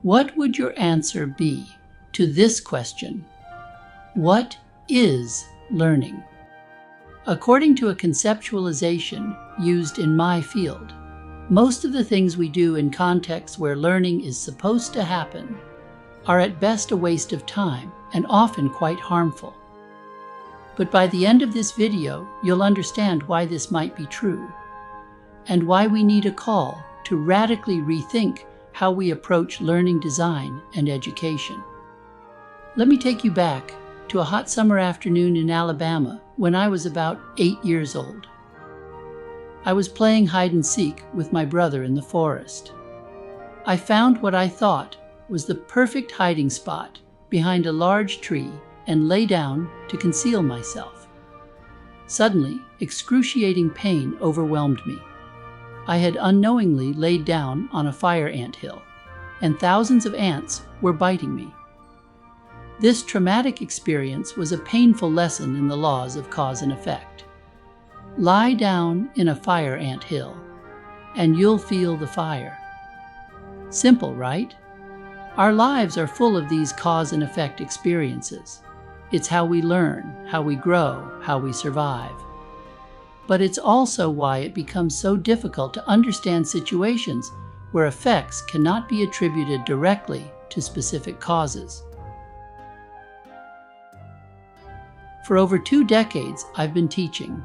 What would your answer be to this question? What is learning? According to a conceptualization used in my field, most of the things we do in contexts where learning is supposed to happen are at best a waste of time and often quite harmful. But by the end of this video, you'll understand why this might be true, and why we need a call to radically rethink how we approach learning design and education. Let me take you back to a hot summer afternoon in Alabama when I was about 8 years old. I was playing hide and seek with my brother in the forest. I found what I thought was the perfect hiding spot behind a large tree and lay down to conceal myself. Suddenly, excruciating pain overwhelmed me. I had unknowingly laid down on a fire ant hill, and thousands of ants were biting me. This traumatic experience was a painful lesson in the laws of cause and effect. Lie down in a fire ant hill, and you'll feel the fire. Simple, right? Our lives are full of these cause and effect experiences. It's how we learn, how we grow, how we survive. But it's also why it becomes so difficult to understand situations where effects cannot be attributed directly to specific causes. For over 2 decades, I've been teaching,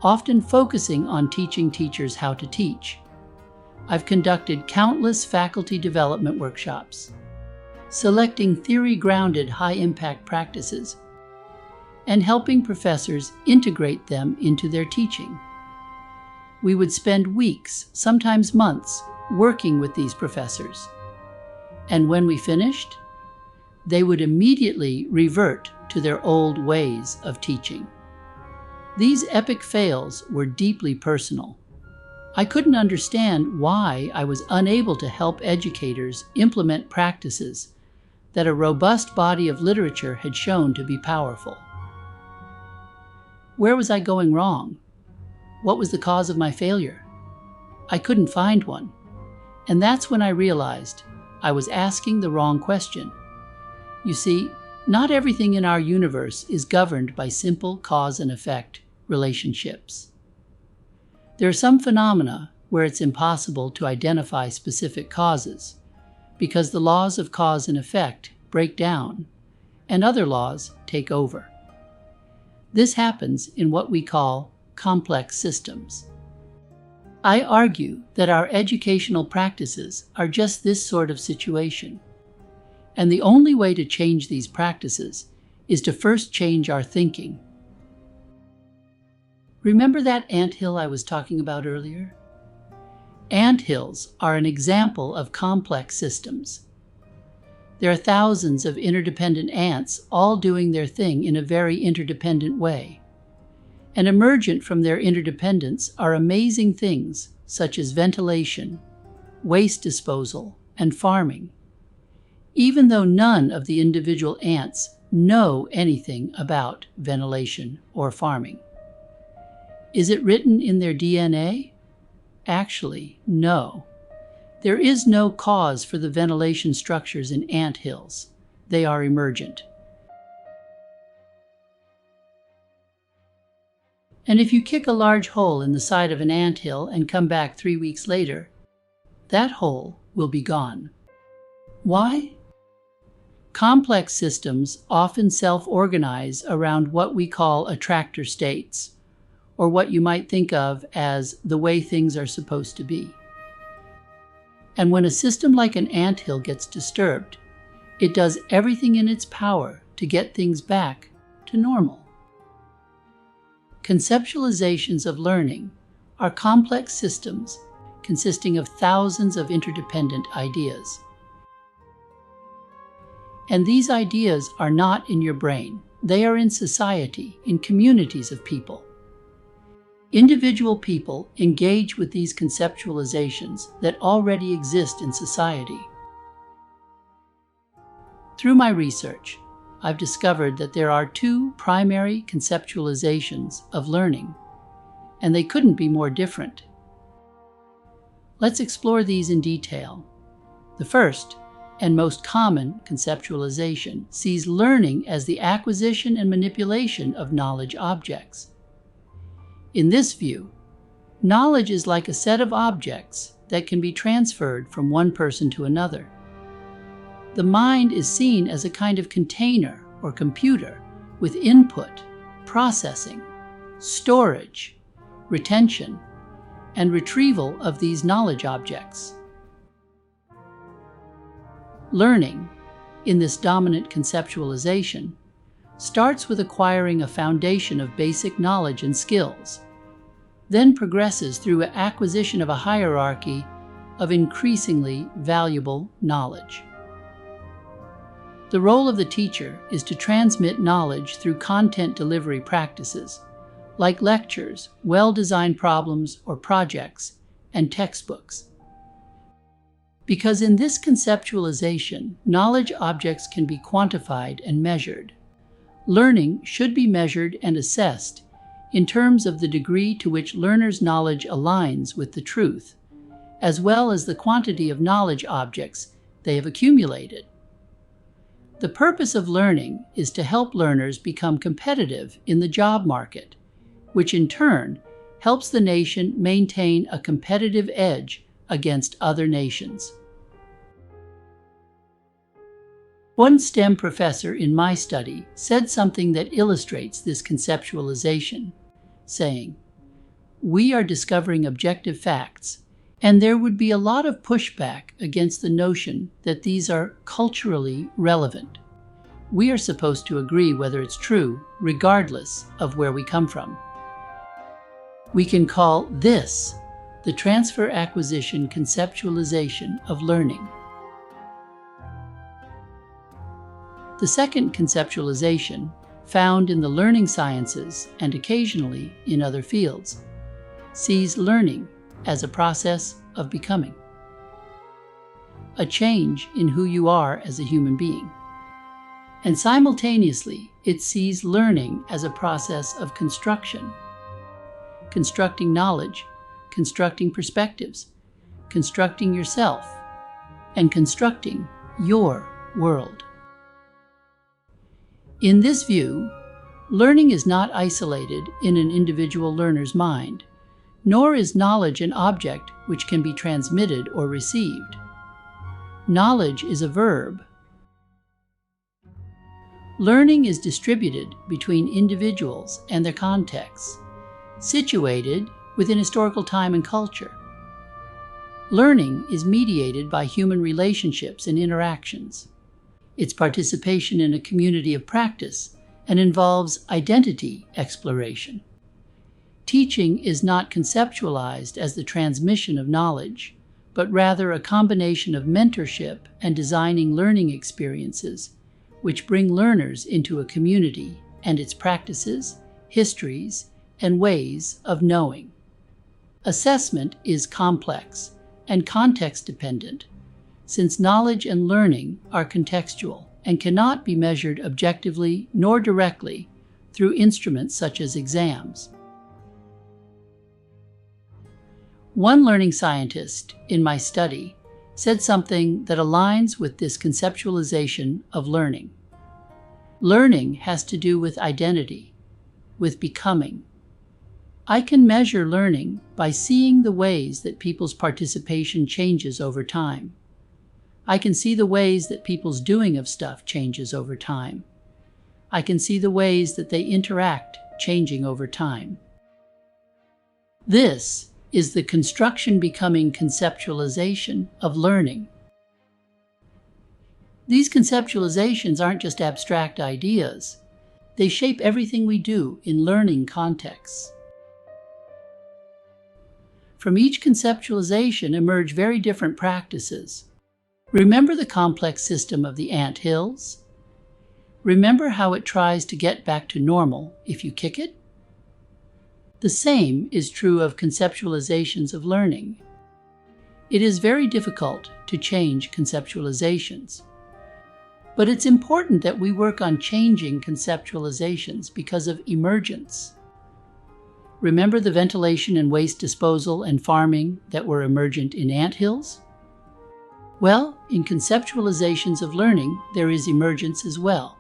often focusing on teaching teachers how to teach. I've conducted countless faculty development workshops, selecting theory-grounded high-impact practices, and helping professors integrate them into their teaching. We would spend weeks, sometimes months, working with these professors. And when we finished, they would immediately revert to their old ways of teaching. These epic fails were deeply personal. I couldn't understand why I was unable to help educators implement practices that a robust body of literature had shown to be powerful. Where was I going wrong? What was the cause of my failure? I couldn't find one. And that's when I realized I was asking the wrong question. You see, not everything in our universe is governed by simple cause and effect relationships. There are some phenomena where it's impossible to identify specific causes because the laws of cause and effect break down and other laws take over. This happens in what we call complex systems. I argue that our educational practices are just this sort of situation. And the only way to change these practices is to first change our thinking. Remember that anthill I was talking about earlier? Anthills are an example of complex systems. There are thousands of interdependent ants all doing their thing in a very interdependent way. And emergent from their interdependence are amazing things such as ventilation, waste disposal, and farming, even though none of the individual ants know anything about ventilation or farming. Is it written in their DNA? Actually, no. There is no cause for the ventilation structures in ant hills. They are emergent. And if you kick a large hole in the side of an ant hill and come back 3 weeks later, that hole will be gone. Why? Complex systems often self-organize around what we call attractor states, or what you might think of as the way things are supposed to be. And when a system like an anthill gets disturbed, it does everything in its power to get things back to normal. Conceptualizations of learning are complex systems consisting of thousands of interdependent ideas. And these ideas are not in your brain. They are in society, in communities of people. Individual people engage with these conceptualizations that already exist in society. Through my research, I've discovered that there are 2 primary conceptualizations of learning, and they couldn't be more different. Let's explore these in detail. The first and most common conceptualization sees learning as the acquisition and manipulation of knowledge objects. In this view, knowledge is like a set of objects that can be transferred from one person to another. The mind is seen as a kind of container or computer with input, processing, storage, retention, and retrieval of these knowledge objects. Learning, in this dominant conceptualization, starts with acquiring a foundation of basic knowledge and skills, then progresses through acquisition of a hierarchy of increasingly valuable knowledge. The role of the teacher is to transmit knowledge through content delivery practices, like lectures, well-designed problems or projects, and textbooks. Because in this conceptualization, knowledge objects can be quantified and measured. Learning should be measured and assessed in terms of the degree to which learners' knowledge aligns with the truth, as well as the quantity of knowledge objects they have accumulated. The purpose of learning is to help learners become competitive in the job market, which in turn helps the nation maintain a competitive edge against other nations. One STEM professor in my study said something that illustrates this conceptualization, saying, "We are discovering objective facts, and there would be a lot of pushback against the notion that these are culturally relevant. We are supposed to agree whether it's true, regardless of where we come from. We can call this the transfer-acquisition conceptualization of learning." The second conceptualization, found in the learning sciences and occasionally in other fields, sees learning as a process of becoming, a change in who you are as a human being. And simultaneously, it sees learning as a process of construction, constructing knowledge, constructing perspectives, constructing yourself, and constructing your world. In this view, learning is not isolated in an individual learner's mind, nor is knowledge an object which can be transmitted or received. Knowledge is a verb. Learning is distributed between individuals and their contexts, situated within historical time and culture. Learning is mediated by human relationships and interactions. Its participation in a community of practice and involves identity exploration. Teaching is not conceptualized as the transmission of knowledge, but rather a combination of mentorship and designing learning experiences, which bring learners into a community and its practices, histories, and ways of knowing. Assessment is complex and context-dependent, since knowledge and learning are contextual and cannot be measured objectively nor directly through instruments such as exams. One learning scientist in my study said something that aligns with this conceptualization of learning. Learning has to do with identity, with becoming. I can measure learning by seeing the ways that people's participation changes over time. I can see the ways that people's doing of stuff changes over time. I can see the ways that they interact changing over time. This is the construction-becoming conceptualization of learning. These conceptualizations aren't just abstract ideas. They shape everything we do in learning contexts. From each conceptualization emerge very different practices. Remember the complex system of the ant hills? Remember how it tries to get back to normal if you kick it? The same is true of conceptualizations of learning. It is very difficult to change conceptualizations. But it's important that we work on changing conceptualizations because of emergence. Remember the ventilation and waste disposal and farming that were emergent in ant hills? Well, in conceptualizations of learning, there is emergence as well.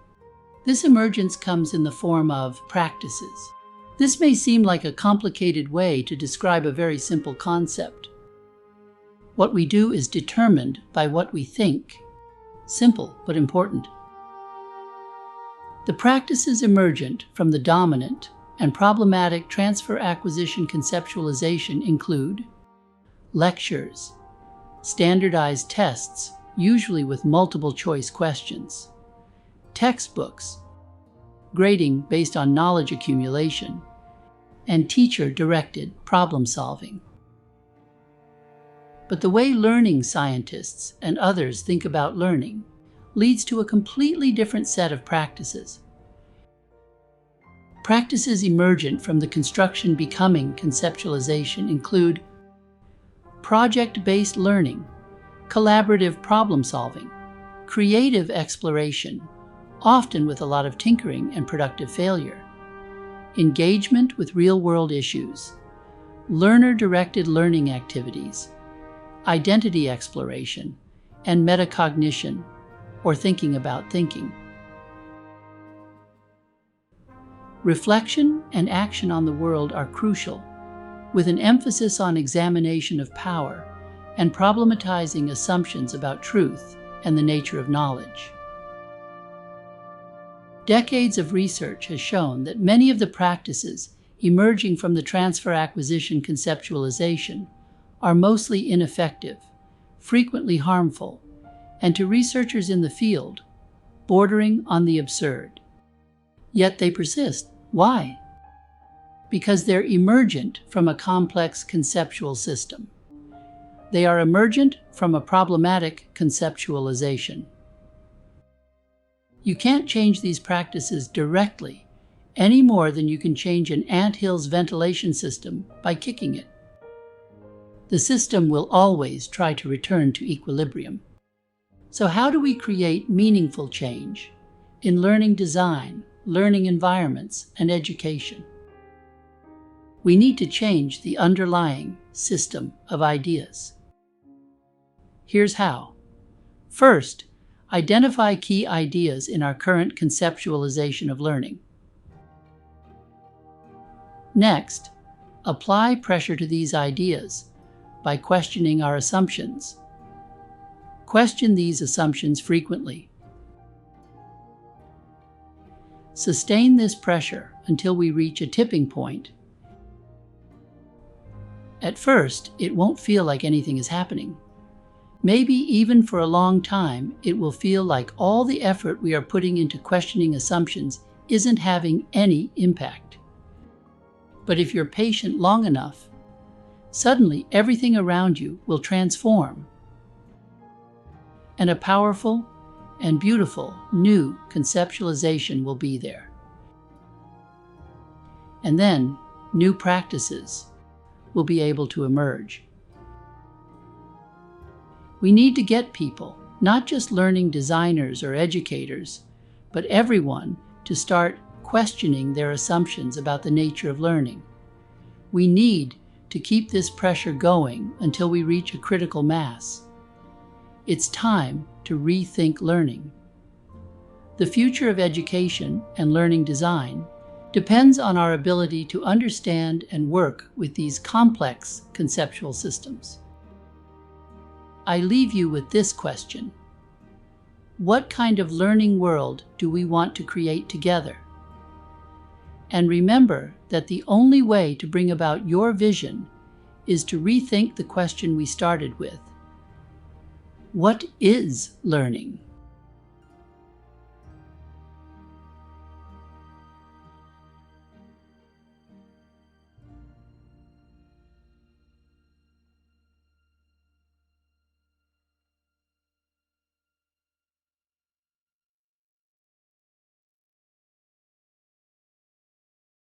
This emergence comes in the form of practices. This may seem like a complicated way to describe a very simple concept. What we do is determined by what we think. Simple, but important. The practices emergent from the dominant and problematic transfer-acquisition conceptualization include lectures, standardized tests, usually with multiple-choice questions, textbooks, grading based on knowledge accumulation, and teacher-directed problem-solving. But the way learning scientists and others think about learning leads to a completely different set of practices. Practices emergent from the construction-becoming conceptualization include project-based learning, collaborative problem-solving, creative exploration, often with a lot of tinkering and productive failure, engagement with real-world issues, learner-directed learning activities, identity exploration, and metacognition, or thinking about thinking. Reflection and action on the world are crucial, with an emphasis on examination of power and problematizing assumptions about truth and the nature of knowledge. Decades of research has shown that many of the practices emerging from the transfer-acquisition conceptualization are mostly ineffective, frequently harmful, and to researchers in the field, bordering on the absurd. Yet they persist. Why? Because they're emergent from a complex conceptual system. They are emergent from a problematic conceptualization. You can't change these practices directly any more than you can change an anthill's ventilation system by kicking it. The system will always try to return to equilibrium. So how do we create meaningful change in learning design, learning environments, and education? We need to change the underlying system of ideas. Here's how. First, identify key ideas in our current conceptualization of learning. Next, apply pressure to these ideas by questioning our assumptions. Question these assumptions frequently. Sustain this pressure until we reach a tipping point. At first, it won't feel like anything is happening. Maybe even for a long time, it will feel like all the effort we are putting into questioning assumptions isn't having any impact. But if you're patient long enough, suddenly everything around you will transform, and a powerful and beautiful new conceptualization will be there. And then new practices will be able to emerge. We need to get people, not just learning designers or educators, but everyone to start questioning their assumptions about the nature of learning. We need to keep this pressure going until we reach a critical mass. It's time to rethink learning. The future of education and learning design depends on our ability to understand and work with these complex conceptual systems. I leave you with this question. What kind of learning world do we want to create together? And remember that the only way to bring about your vision is to rethink the question we started with. What is learning?